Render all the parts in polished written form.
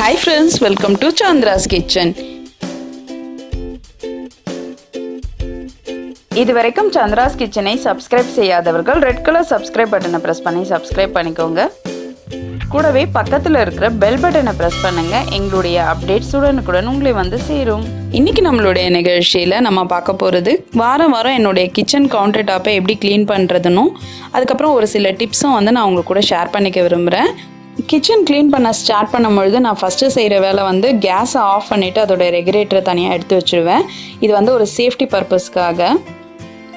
Hi friends, welcome to Chandra's Kitchen. இதுவரைக்கும் சந்திராஸ் கிச்சனை subscribe செய்யாதவர்கள் ரெட் கலர் சப்ஸ்கிரைப் பட்டனை பிரஸ் பண்ணி சப்ஸ்கிரைப் பண்ணிக்கோங்க. கூடவே பக்கத்தில் இருக்கிற பெல் பட்டனை பிரஸ் பண்ணுங்க. எங்களுடைய அப்டேட்ஸ் உடனுக்குடன் உங்களை வந்து சேரும். இன்னைக்கு நம்மளுடைய நிகழ்ச்சியில் நம்ம பார்க்க போகிறது வாரம் என்னுடைய கிச்சன் கவுண்டர் டாப்பை எப்படி க்ளீன் பண்ணுறதுன்னும் அதுக்கப்புறம் ஒரு சில டிப்ஸும் வந்து நான் உங்களுக்கு கூட ஷேர் பண்ணிக்க விரும்புகிறேன். கிச்சன் க்ளீன் பண்ண ஸ்டார்ட் பண்ணும்பொழுது நான் ஃபஸ்ட்டு செய்கிற வேலை வந்து கேஸை ஆஃப் பண்ணிவிட்டு அதோட ரெகுலேட்டரை தனியாக எடுத்து வச்சுருவேன். இது வந்து ஒரு சேஃப்டி பர்பஸ்க்காக.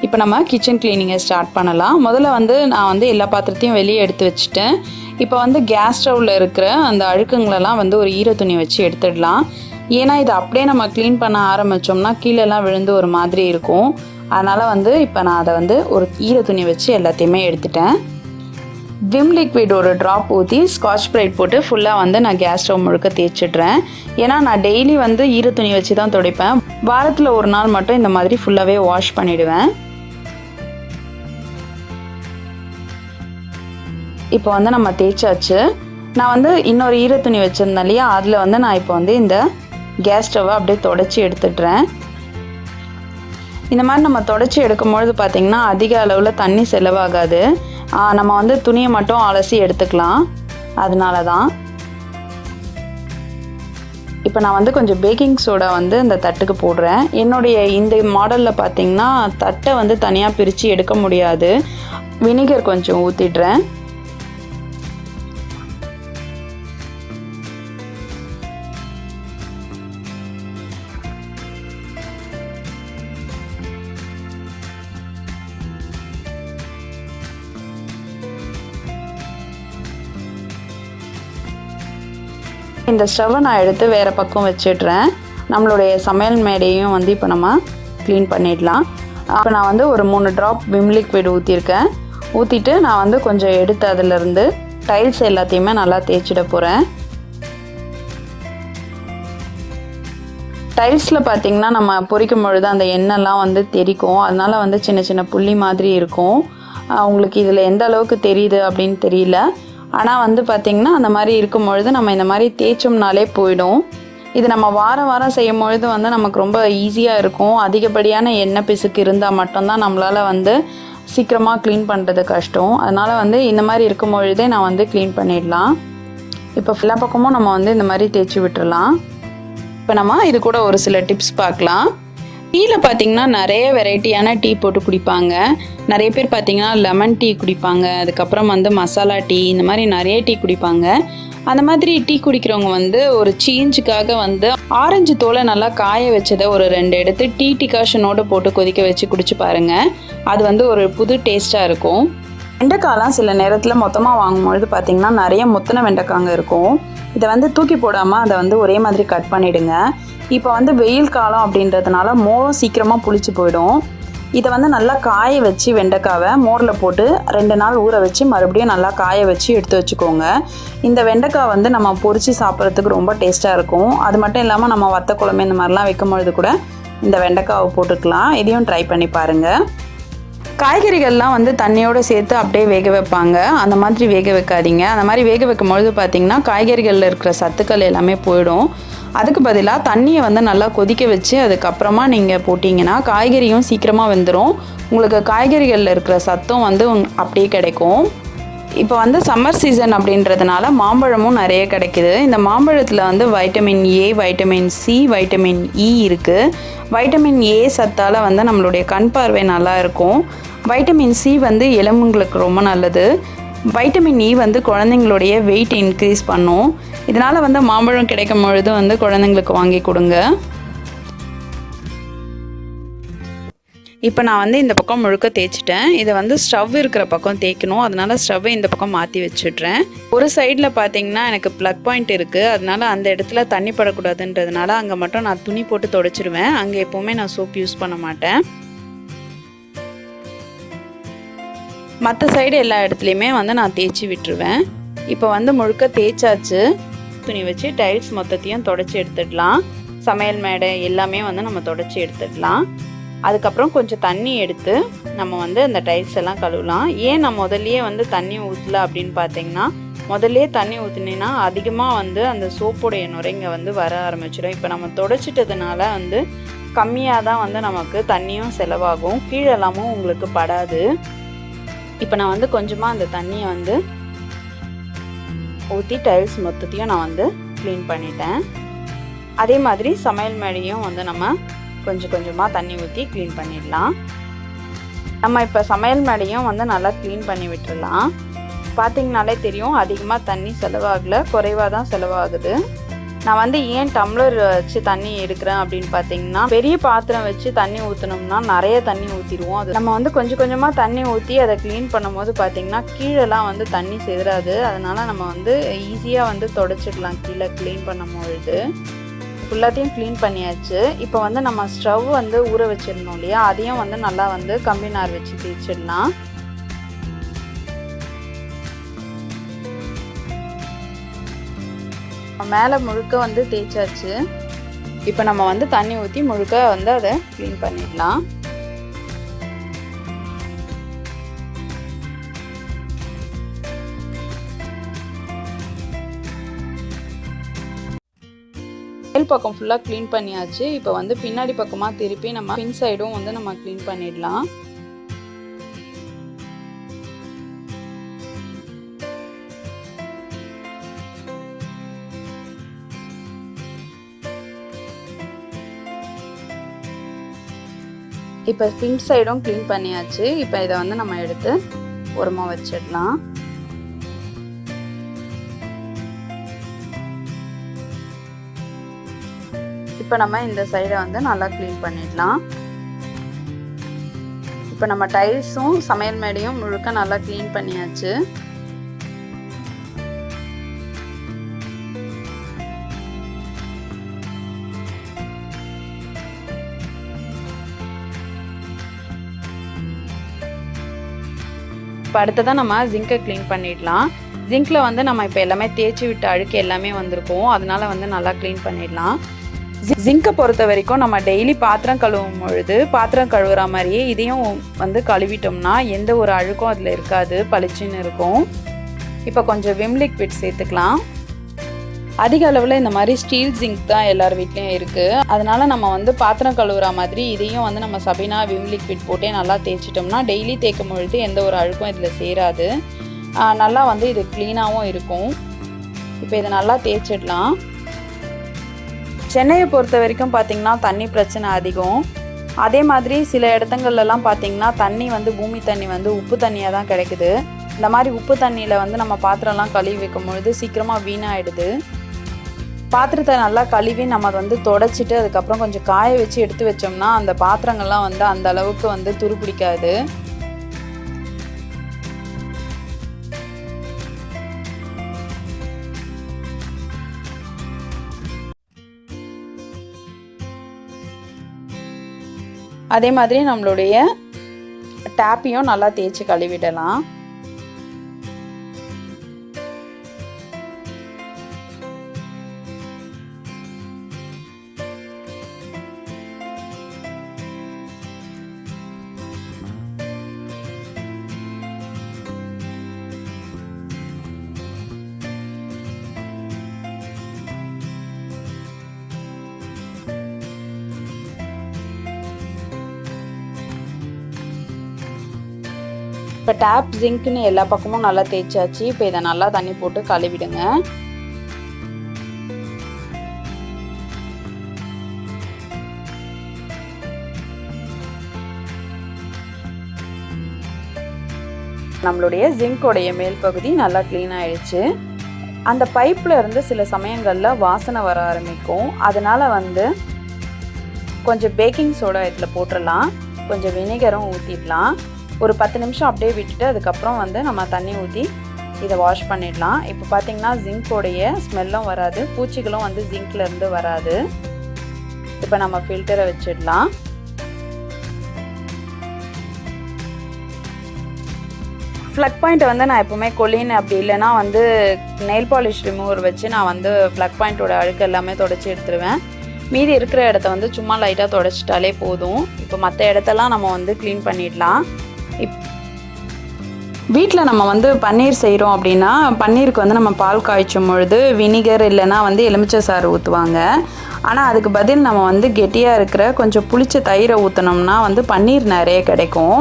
இப்போ நம்ம கிச்சன் க்ளீனிங்கை ஸ்டார்ட் பண்ணலாம். முதல்ல வந்து நான் வந்து எல்லா பாத்திரத்தையும் வெளியே எடுத்து வச்சுட்டேன். இப்போ வந்து கேஸ் ஸ்டவ்வில் இருக்கிற அந்த அழுக்குங்களெல்லாம் வந்து ஒரு ஈர துணி வச்சு எடுத்துடலாம். ஏன்னா இது அப்படியே நம்ம க்ளீன் பண்ண ஆரம்பித்தோம்னா கீழெல்லாம் விழுந்து ஒரு மாதிரி இருக்கும். அதனால் வந்து இப்போ நான் அதை வந்து ஒரு ஈர துணி வச்சு எல்லாத்தையுமே எடுத்துட்டேன். விம் லிக்விட் ஒரு ட்ராப் ஊற்றி ஸ்காட்ச் ப்ரைட் போட்டு ஃபுல்லாக வந்து நான் கேஸ் ஸ்டவ் முழுக்க தேய்ச்சிட்றேன். ஏன்னா நான் டெய்லி வந்து ஈர துணி வச்சு தான் துடைப்பேன். வாரத்தில் ஒரு நாள் மட்டும் இந்த மாதிரி ஃபுல்லாகவே வாஷ் பண்ணிவிடுவேன். இப்போ வந்து நம்ம தேய்ச்சாச்சு. நான் வந்து இன்னொரு ஈர துணி வச்சுருந்தேன் இல்லையா, அதில் வந்து நான் இப்போ வந்து இந்த கேஸ் ஸ்டவ்வை அப்படியே தொடச்சி எடுத்துடுறேன். இந்த மாதிரி நம்ம தொடச்சி எடுக்கும்பொழுது பார்த்திங்கன்னா அதிக அளவில் தண்ணி செலவாகாது. நம்ம வந்து துணியை மட்டும் அலசி எடுத்துக்கலாம். அதனால தான் இப்போ நான் வந்து கொஞ்சம் பேக்கிங் சோடா வந்து இந்த தட்டுக்கு போடுறேன். என்னுடைய இந்த மாடலில் பார்த்திங்கன்னா தட்டை வந்து தனியாக பிரித்து எடுக்க முடியாது. வினிகர் கொஞ்சம் ஊற்றிடுறேன். இந்த ஸ்டவ்வை நான் எடுத்து வேறு பக்கம் வச்சிடுறேன். நம்மளுடைய சமையல் மேடையும் வந்து இப்போ நம்ம க்ளீன் பண்ணிடலாம். அப்போ நான் வந்து ஒரு 3 ட்ராப் விம் லிக்விட் ஊற்றிருக்கேன். ஊற்றிட்டு நான் வந்து கொஞ்சம் எடுத்து அதிலிருந்து டைல்ஸ் எல்லாத்தையுமே நல்லா தேய்ச்சிட போகிறேன். டைல்ஸில் பார்த்திங்கன்னா நம்ம பொரிக்கும் பொழுது அந்த எண்ணெய்லாம் வந்து தெரிக்கும். அதனால் வந்து சின்ன சின்ன புள்ளி மாதிரி இருக்கும். உங்களுக்கு இதில் எந்த அளவுக்கு தெரியுது அப்படின்னு தெரியல. ஆனால் வந்து பார்த்திங்கன்னா அந்த மாதிரி இருக்கும் பொழுது நம்ம இந்த மாதிரி தேய்ச்சோம்னாலே போயிடும். இது நம்ம வாரம் செய்யும் பொழுது வந்து நமக்கு ரொம்ப ஈஸியாக இருக்கும். அதிகப்படியான எண்ணெய் பிசுக்கு இருந்தால் மட்டும்தான் நம்மளால் வந்து சீக்கிரமாக க்ளீன் பண்ணுறது கஷ்டம். அதனால் வந்து இந்த மாதிரி இருக்கும் பொழுதே நான் வந்து க்ளீன் பண்ணிடலாம். இப்போ எல்லா பக்கமும் நம்ம வந்து இந்த மாதிரி தேய்ச்சி விட்டுறலாம். இப்போ நம்ம இது கூட ஒரு சில டிப்ஸ் பார்க்கலாம். டீயில் பார்த்திங்கன்னா நிறைய வெரைட்டியான டீ போட்டு குடிப்பாங்க. நிறைய பேர் பார்த்திங்கன்னா லெமன் டீ குடிப்பாங்க. அதுக்கப்புறம் வந்து மசாலா டீ, இந்த மாதிரி நிறைய டீ குடிப்பாங்க. அந்த மாதிரி டீ குடிக்கிறவங்க வந்து ஒரு சேஞ்சுக்காக வந்து ஆரஞ்சு தோலை நல்லா காய வச்சதை ஒரு 2 எடுத்து டீ டிகாஷனோடு போட்டு கொதிக்க வச்சு குடிச்சு பாருங்கள். அது வந்து ஒரு புது டேஸ்ட்டாக இருக்கும். வெண்டைக்காய்லாம் சில நேரத்தில் மொத்தமாக வாங்கும்பொழுது பார்த்திங்கன்னா நிறைய முத்தின வெண்டைக்காங்க இருக்கும். இதை வந்து தூக்கி போடாமல் அதை வந்து ஒரே மாதிரி கட் பண்ணிவிடுங்க. இப்போ வந்து வெயில் காலம் அப்படின்றதுனால மோரும் சீக்கிரமாக புளிச்சு போயிடும். இதை வந்து நல்லா காய வச்சு வெண்டைக்காவை மோரில் போட்டு 2 நாள் ஊற வச்சு மறுபடியும் நல்லா காய வச்சு எடுத்து வச்சுக்கோங்க. இந்த வெண்டைக்காய் வந்து நம்ம பொரித்து சாப்பிட்றதுக்கு ரொம்ப டேஸ்ட்டாக இருக்கும். அது மட்டும் இல்லாமல் நம்ம வத்த குழம்பு இந்த மாதிரிலாம் வைக்கும்பொழுது கூட இந்த வெண்டைக்காவை போட்டுக்கலாம். இதையும் ட்ரை பண்ணி பாருங்கள். காய்கறிகள்லாம் வந்து தண்ணியோடு சேர்த்து அப்படியே வேக வைப்பாங்க. அந்த மாதிரி வேக வைக்காதீங்க. அந்த மாதிரி வேக வைக்கும்பொழுது பார்த்திங்கன்னா காய்கறிகளில் இருக்கிற சத்துக்கள் எல்லாமே போயிடும். அதுக்கு பதிலாக தண்ணியை வந்து நல்லா கொதிக்க வச்சு அதுக்கப்புறமா நீங்கள் போட்டிங்கன்னா காய்கறியும் சீக்கிரமாக வெந்துடும். உங்களுக்கு காய்கறிகளில் இருக்கிற சத்தும் வந்து அப்படியே கிடைக்கும். இப்போ வந்து சம்மர் சீசன் அப்படின்றதுனால மாம்பழமும் நிறைய கிடைக்குது. இந்த மாம்பழத்தில் வந்து vitamin A, vitamin C, vitamin E இருக்குது. வைட்டமின் ஏ சத்தால் வந்து நம்மளுடைய கண் பார்வை நல்லா இருக்கும். வைட்டமின் சி வந்து எலும்புங்களுக்கு ரொம்ப நல்லது. வைட்டமின் இ வந்து குழந்தைங்களுடைய வெயிட் இன்க்ரீஸ் பண்ணும். இதனால் வந்து மாம்பழம் கிடைக்கும் பொழுது வந்து குழந்தைங்களுக்கு வாங்கி கொடுங்க. இப்போ நான் வந்து இந்த பக்கம் முழுக்க தேய்ச்சிட்டேன். இதை வந்து ஸ்டவ் இருக்கிற பக்கம் தேய்க்கணும். அதனால் ஸ்டவ்வை இந்த பக்கம் மாற்றி வச்சுட்றேன். ஒரு சைடில் பார்த்திங்கன்னா எனக்கு ப்ளக் பாயிண்ட் இருக்குது. அதனால் அந்த இடத்துல தண்ணி படக்கூடாதுன்றதுனால அங்கே மட்டும் நான் துணி போட்டு துடைச்சிருவேன். அங்கே எப்போவுமே நான் சோப் யூஸ் பண்ண மாட்டேன். மற்ற சைடு எல்லா இடத்துலையுமே வந்து நான் தேய்ச்சி விட்டுருவேன். இப்போ வந்து முழுக்க தேய்ச்சாச்சு. துணி வச்சு டைல்ஸ் மொத்தத்தையும் தொடச்சி எடுத்துடலாம். சமையல் மேடை எல்லாமே வந்து நம்ம தொடச்சி எடுத்துடலாம். அதுக்கப்புறம் கொஞ்சம் தண்ணி எடுத்து நம்ம வந்து அந்த டைல்ஸ் எல்லாம் கழுவலாம். ஏன் நான் முதல்லையே வந்து தண்ணி ஊற்றல அப்படின்னு பார்த்தீங்கன்னா, முதல்லே தண்ணி ஊற்றினீங்கன்னா அதிகமாக வந்து அந்த சோப்புடைய நுரைங்க வந்து வர ஆரம்பிச்சிடும். இப்போ நம்ம துடைச்சிட்டதுனால வந்து கம்மியாக தான் வந்து நமக்கு தண்ணியும் செலவாகும், கீழெல்லாமும் உங்களுக்கு படாது. இப்போ நான் வந்து கொஞ்சமாக அந்த தண்ணியை வந்து ஊற்றி டைல்ஸ் மொத்தத்தையும் நான் வந்து க்ளீன் பண்ணிட்டேன். அதே மாதிரி சமையல் மேடையும் வந்து நம்ம கொஞ்சம் கொஞ்சமாக தண்ணி ஊற்றி க்ளீன் பண்ணிடலாம். நம்ம இப்போ சமையல் மேடையும் வந்து நல்லா க்ளீன் பண்ணி விட்டுடலாம். பார்த்திங்கனாலே தெரியும் அதிகமாக தண்ணி செலவாகலை, குறைவாக தான் செலவாகுது. நான் வந்து ஏன் டம்ளர் வச்சு தண்ணி எடுக்கிறேன் அப்படின்னு பார்த்தீங்கன்னா, பெரிய பாத்திரம் வச்சு தண்ணி ஊற்றினோம்னா நிறைய தண்ணி ஊற்றிடுவோம். அது நம்ம வந்து கொஞ்சம் கொஞ்சமாக தண்ணி ஊற்றி அதை க்ளீன் பண்ணும்போது பார்த்திங்கன்னா கீழெல்லாம் வந்து தண்ணி செதுறாது. அதனால் நம்ம வந்து ஈஸியாக வந்து தொடச்சிடலாம். கீழே க்ளீன் பண்ணும்பொழுது ஃபுல்லாத்தையும் க்ளீன் பண்ணியாச்சு. இப்போ வந்து நம்ம ஸ்டவ் வந்து ஊற வச்சுருந்தோம் இல்லையா, அதையும் வந்து நல்லா வந்து கம்பி நார் வச்சு தேய்ச்சிடலாம். மேலே முழுக்க வந்து தேய்ச்சாச்சு. இப்போ நம்ம வந்து தண்ணி ஊற்றி முழுக்க வந்து அதை க்ளீன் பண்ணிடலாம். மேல் பக்கம் ஃபுல்லாக க்ளீன் பண்ணியாச்சு. இப்போ வந்து பின்னாடி பக்கமாக திருப்பி நம்ம பின் சைடும் வந்து நம்ம க்ளீன் பண்ணிடலாம். இப்போ பின் சைடும் க்ளீன் பண்ணியாச்சு. இப்போ இதை வந்து நம்ம எடுத்து ஓரமாக வச்சிடலாம். இப்போ நம்ம இந்த சைடை வந்து நல்லா க்ளீன் பண்ணிடலாம். இப்போ நம்ம டைல்ஸும் சமையல் மேடையும் முழுக்க நல்லா க்ளீன் பண்ணியாச்சு. இப்போ அடுத்ததான் நம்ம ஜிங்கை க்ளீன் பண்ணிடலாம். ஜிங்கில் வந்து நம்ம இப்போ எல்லாமே தேய்ச்சி விட்டு அழுக்கு எல்லாமே வந்திருக்கும், அதனால வந்து நல்லா க்ளீன் பண்ணிடலாம். ஜிங்கை பொறுத்த வரைக்கும் நம்ம டெய்லி பாத்திரம் கழுவும் பொழுது பாத்திரம் கழுவுற மாதிரியே இதையும் வந்து கழுவிட்டோம்னா எந்த ஒரு அழுக்கும் அதில் இருக்காது, பளிச்சுன்னு இருக்கும். இப்போ கொஞ்சம் விம் லிக்விட் சேர்த்துக்கலாம். அதிக அளவில் இந்த மாதிரி ஸ்டீல் ஜிங்க் தான் எல்லார் வீட்லேயும் இருக்குது. அதனால் நம்ம வந்து பாத்திரம் கழுவுற மாதிரி இதையும் வந்து நம்ம சபீனா விம் லிக்விட் போட்டே நல்லா தேய்ச்சிட்டோம்னா டெய்லி தேய்க்கும் பொழுது எந்த ஒரு அழுக்கும் இதில் சேராது, நல்லா வந்து இது க்ளீனாகவும் இருக்கும். இப்போ இதை நல்லா தேய்ச்சிடலாம். சென்னையை பொறுத்த வரைக்கும் பார்த்திங்கன்னா தண்ணி பிரச்சனை அதிகம். அதே மாதிரி சில இடத்துங்கள்லாம் பார்த்திங்கன்னா தண்ணி வந்து பூமி தண்ணி வந்து உப்பு தண்ணியாக தான் கிடைக்குது. இந்த மாதிரி உப்பு தண்ணியில் வந்து நம்ம பாத்திரம்லாம் கழுவி வைக்கும் பொழுது சீக்கிரமாக வீணாகிடுது. பாத்திரத்தை நல்லா கழுவி நம்ம வந்து தொடச்சிட்டு அதுக்கப்புறம் கொஞ்சம் காய வச்சு எடுத்து வச்சோம்னா அந்த பாத்திரங்கள்லாம் வந்து அந்த அளவுக்கு வந்து துருப்பிடிக்காது. அதே மாதிரி நம்மளுடைய டேப்பையும் நல்லா தேய்ச்சி கழுவிடலாம். இப்போ டேப் ஜிங்க்னு எல்லா பக்கமும் நல்லா தேய்ச்சாச்சு. இப்போ இதை நல்லா தண்ணி போட்டு கழுவிடுங்க. நம்மளுடைய ஜிங்கோடைய மேல் பகுதி நல்லா க்ளீன் ஆயிடுச்சு. அந்த பைப்பில் இருந்து சில சமயங்களில் வாசனை வர ஆரம்பிக்கும். அதனால் வந்து கொஞ்சம் பேக்கிங் சோடா இதில் போட்டுடலாம், கொஞ்சம் வினிகரும் ஊற்றிடலாம். ஒரு 10 நிமிஷம் அப்படியே விட்டுட்டு அதுக்கப்புறம் வந்து நம்ம தண்ணி ஊற்றி இதை வாஷ் பண்ணிடலாம். இப்போ பார்த்திங்கன்னா ஜிங்கோடைய ஸ்மெல்லும் வராது, பூச்சிகளும் வந்து ஜிங்க்லேருந்து வராது. இப்போ நம்ம ஃபில்டரை வச்சிடலாம். ஃப்ளக் பாயிண்ட் வந்து நான் எப்போவுமே கொலின் அப்படி இல்லைனா வந்து நெயில் பாலிஷ் ரிமூவர் வச்சு நான் வந்து ஃப்ளக் பாயிண்ட்டோட அழுக்கு எல்லாமே தொடச்சி எடுத்துருவேன். மீதி இருக்கிற இடத்த வந்து சும்மா லைட்டாக தொடச்சிட்டாலே போதும். இப்போ மற்ற இடத்தெல்லாம் நம்ம வந்து க்ளீன் பண்ணிடலாம். வீட்டில் நம்ம வந்து பன்னீர் செய்கிறோம் அப்படின்னா பன்னீருக்கு வந்து நம்ம பால் காய்ச்சும் பொழுது வினிகர் இல்லைன்னா வந்து எலுமிச்சை சாறு ஊற்றுவாங்க. ஆனால் அதுக்கு பதில் நம்ம வந்து கெட்டியாக இருக்கிற கொஞ்சம் புளிச்ச தயிரை ஊற்றினோம்னா வந்து பன்னீர் நிறைய கிடைக்கும்.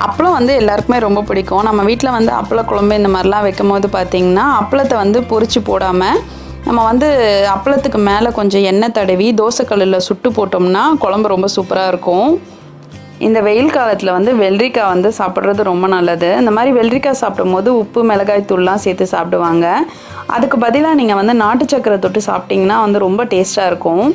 அப்பளம் வந்து எல்லாருக்குமே ரொம்ப பிடிக்கும். நம்ம வீட்டில் வந்து அப்பள குழம்பு இந்த மாதிரிலாம் வைக்கும் போது பார்த்திங்கன்னா அப்பளத்தை வந்து பொரிச்சு போடாமல் நம்ம வந்து அப்பளத்துக்கு மேலே கொஞ்சம் எண்ணெய் தடவி தோசைக்கல்லில் சுட்டு போட்டோம்னா குழம்பு ரொம்ப சூப்பராக இருக்கும். இந்த வெயில் காலத்தில் வந்து வெள்ளரிக்காய் வந்து சாப்பிட்றது ரொம்ப நல்லது. இந்த மாதிரி வெள்ளரிக்காய் சாப்பிடும் போது உப்பு மிளகாய் தூள்லாம் சேர்த்து சாப்பிடுவாங்க. அதுக்கு பதிலாக நீங்கள் வந்து நாட்டு சக்கரை தொட்டு சாப்பிட்டிங்கன்னா வந்து ரொம்ப டேஸ்ட்டாக இருக்கும்.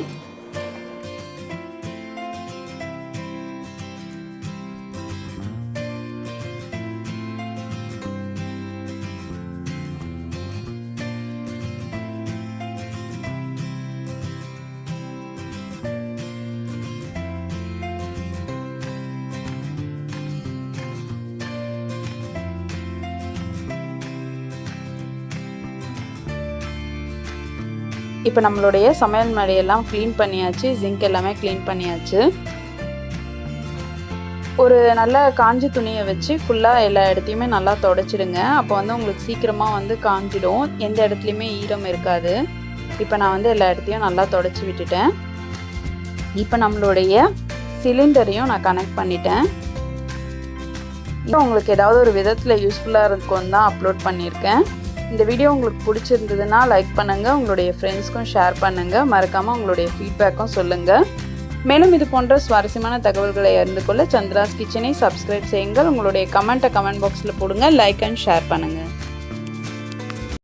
இப்போ நம்மளுடைய சமையல் மேடையெல்லாம் க்ளீன் பண்ணியாச்சு, ஜிங்க் எல்லாமே க்ளீன் பண்ணியாச்சு. ஒரு நல்ல காஞ்சி துணியை வச்சு ஃபுல்லாக எல்லா இடத்தையுமே நல்லா துடைச்சிடுங்க. அப்போ வந்து உங்களுக்கு சீக்கிரமாக வந்து காஞ்சிடும், எந்த இடத்துலையுமே ஈரம் இருக்காது. இப்போ நான் வந்து எல்லா இடத்தையும் நல்லா துடைச்சி விட்டுட்டேன். இப்போ நம்மளுடைய சிலிண்டரையும் நான் கனெக்ட் பண்ணிட்டேன். இப்போ உங்களுக்கு ஏதாவது ஒரு விதத்தில் யூஸ்ஃபுல்லாக இருக்கும்னு தான் அப்லோட் பண்ணியிருக்கேன். இந்த வீடியோ உங்களுக்கு பிடிச்சிருந்ததுன்னா லைக் பண்ணுங்கள், உங்களுடைய ஃப்ரெண்ட்ஸ்க்கும் ஷேர் பண்ணுங்கள், மறக்காமல் உங்களுடைய ஃபீட்பேக்கும் சொல்லுங்கள். மேலும் இது போன்ற சுவாரஸ்யமான தகவல்களை அறிந்து கொள்ள சந்திராஸ் கிச்சனை சப்ஸ்கிரைப் செய்யுங்கள். உங்களுடைய கமெண்ட் பாக்ஸில் போடுங்க, லைக் அண்ட் ஷேர் பண்ணுங்கள்.